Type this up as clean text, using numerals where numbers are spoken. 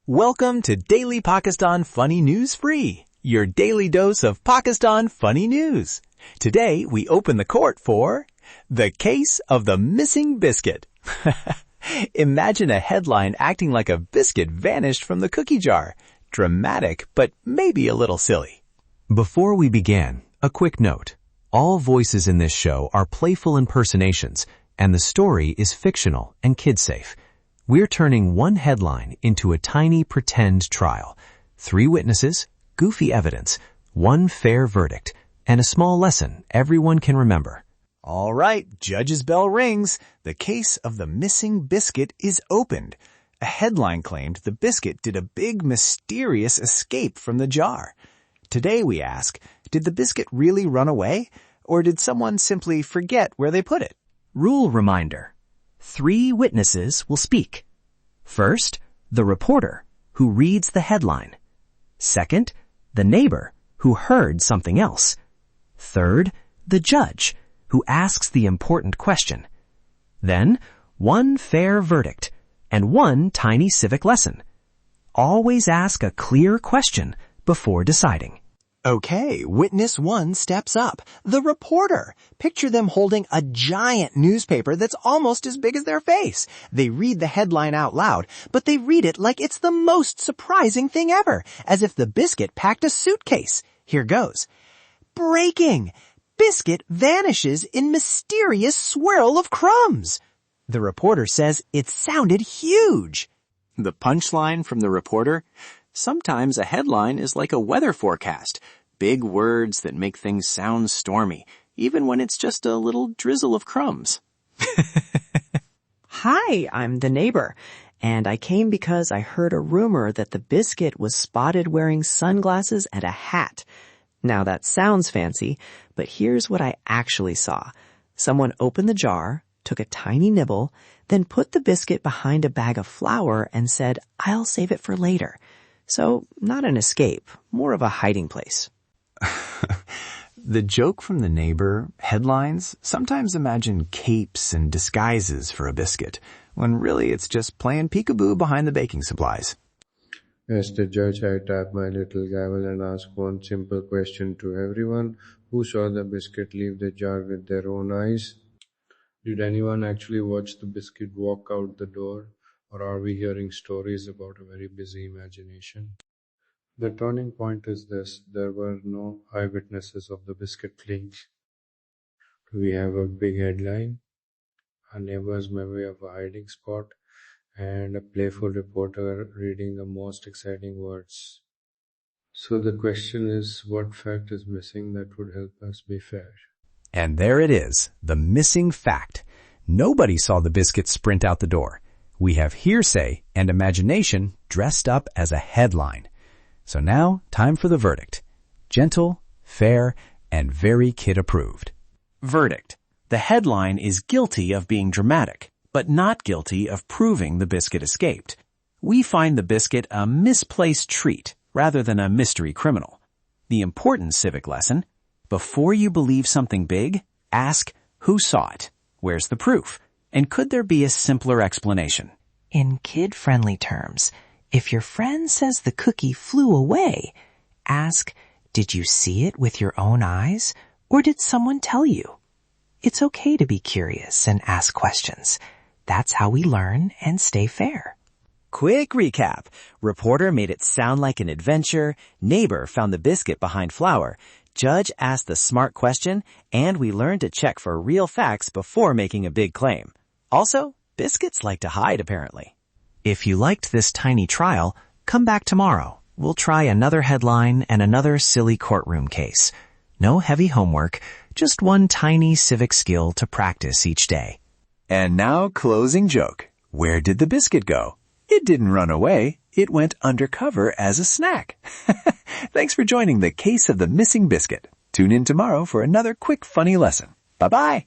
Welcome to Daily Pakistan Funny News Free, your daily dose of Pakistan funny news. Today, we open the court for The Case of the Missing Biscuit. Imagine a headline acting like a biscuit vanished from the cookie jar. Dramatic, but maybe a little silly. Before we begin, a quick note. All voices in this show are playful impersonations, and the story is fictional and kid-safe. We're turning one headline into a tiny pretend trial. 3 witnesses, goofy evidence, 1 fair verdict, and a small lesson everyone can remember. All right, judge's bell rings. The case of the missing biscuit is opened. A headline claimed the biscuit did a big mysterious escape from the jar. Today we ask, did the biscuit really run away, or did someone simply forget where they put it? Rule reminder. 3 witnesses will speak. First, the reporter, who reads the headline. Second, the neighbor, who heard something else. Third, the judge, who asks the important question. Then, 1 fair verdict, and 1 tiny civic lesson. Always ask a clear question before deciding. Okay, witness 1 steps up. The reporter. Picture them holding a giant newspaper that's almost as big as their face. They read the headline out loud, but they read it like it's the most surprising thing ever, as if the biscuit packed a suitcase. Here goes. Breaking! Biscuit vanishes in mysterious swirl of crumbs. The reporter says it sounded huge. The punchline from the reporter? Sometimes a headline is like a weather forecast. Big words that make things sound stormy, even when it's just a little drizzle of crumbs. Hi, I'm the neighbor, and I came because I heard a rumor that the biscuit was spotted wearing sunglasses and a hat. Now that sounds fancy, but here's what I actually saw. Someone opened the jar, took a tiny nibble, then put the biscuit behind a bag of flour and said, "I'll save it for later." So, not an escape, more of a hiding place. The joke from the neighbor, headlines, sometimes imagine capes and disguises for a biscuit, when really it's just playing peekaboo behind the baking supplies. As the judge, I tap my little gavel and ask one simple question to everyone. Who saw the biscuit leave the jar with their own eyes? Did anyone actually watch the biscuit walk out the door? Or are we hearing stories about a very busy imagination? The turning point is this. There were no eyewitnesses of the biscuit fleeing. We have a big headline, a neighbor's memory of a hiding spot, and a playful reporter reading the most exciting words. So the question is, what fact is missing that would help us be fair? And there it is, the missing fact. Nobody saw the biscuit sprint out the door. We have hearsay and imagination dressed up as a headline. So now, time for the verdict. Gentle, fair, and very kid-approved. Verdict. The headline is guilty of being dramatic, but not guilty of proving the biscuit escaped. We find the biscuit a misplaced treat rather than a mystery criminal. The important civic lesson: before you believe something big, ask who saw it, where's the proof, and could there be a simpler explanation? In kid-friendly terms, if your friend says the cookie flew away, ask, did you see it with your own eyes, or did someone tell you? It's okay to be curious and ask questions. That's how we learn and stay fair. Quick recap. Reporter made it sound like an adventure. Neighbor found the biscuit behind flour. Judge asked the smart question, and we learned to check for real facts before making a big claim. Also, biscuits like to hide, apparently. If you liked this tiny trial, come back tomorrow. We'll try another headline and another silly courtroom case. No heavy homework, just one tiny civic skill to practice each day. And now, closing joke. Where did the biscuit go? It didn't run away. It went undercover as a snack. Thanks for joining the Case of the Missing Biscuit. Tune in tomorrow for another quick funny lesson. Bye-bye.